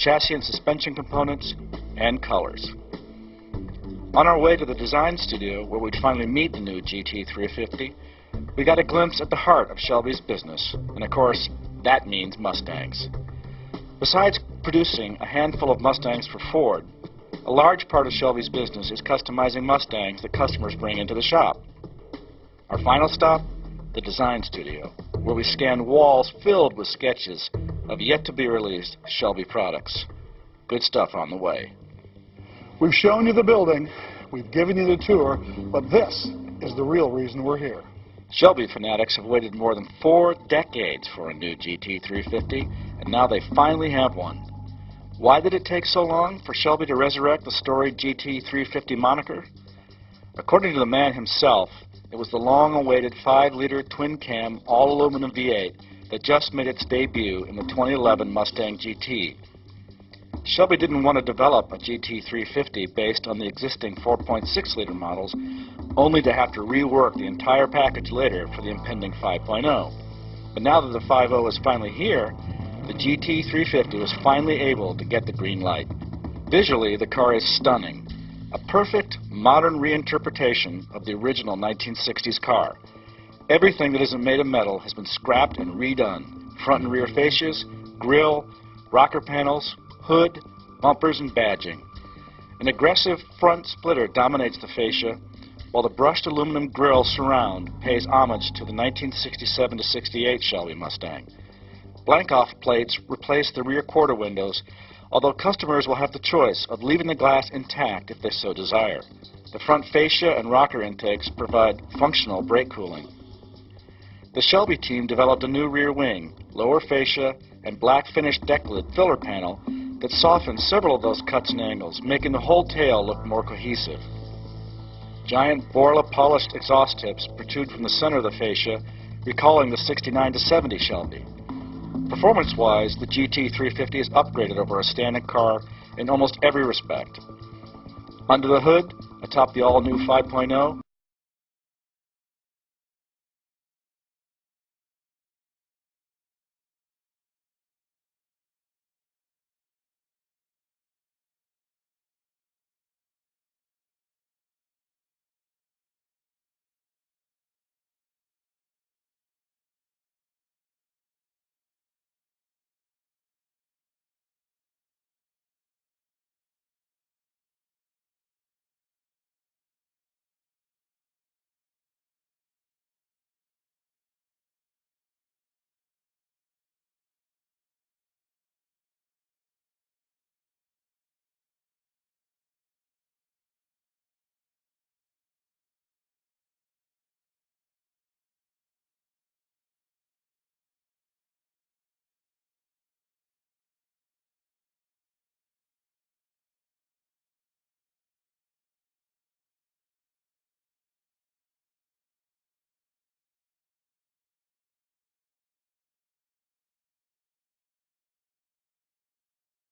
chassis and suspension components, and colors. On our way to the design studio, where we'd finally meet the new GT350, we got a glimpse at the heart of Shelby's business, and of course, that means Mustangs. Besides producing a handful of Mustangs for Ford, a large part of Shelby's business is customizing Mustangs that customers bring into the shop. Our final stop, the design studio, where we scan walls filled with sketches of yet-to-be-released Shelby products. Good stuff on the way. We've shown you the building, we've given you the tour, but this is the real reason we're here. Shelby fanatics have waited more than 4 decades for a new GT350, and now they finally have one. Why did it take so long for Shelby to resurrect the storied GT350 moniker? According to the man himself, it was the long-awaited 5-liter twin-cam all-aluminum V8 that just made its debut in the 2011 Mustang GT. Shelby didn't want to develop a GT350 based on the existing 4.6-liter models, only to have to rework the entire package later for the impending 5.0. But now that the 5.0 is finally here, the GT350 was finally able to get the green light. Visually, the car is stunning. A perfect, modern reinterpretation of the original 1960s car. Everything that isn't made of metal has been scrapped and redone. Front and rear fascias, grille, rocker panels, hood, bumpers, and badging. An aggressive front splitter dominates the fascia, while the brushed aluminum grille surround pays homage to the 1967-68 Shelby Mustang. Blank-off plates replace the rear quarter windows, although customers will have the choice of leaving the glass intact if they so desire. The front fascia and rocker intakes provide functional brake cooling. The Shelby team developed a new rear wing, lower fascia, and black finished deck lid filler panel that softens several of those cuts and angles, making the whole tail look more cohesive. Giant Borla polished exhaust tips protrude from the center of the fascia, recalling the 69-70 Shelby. Performance-wise, the GT350 is upgraded over a standard car in almost every respect. Under the hood, atop the all-new 5.0,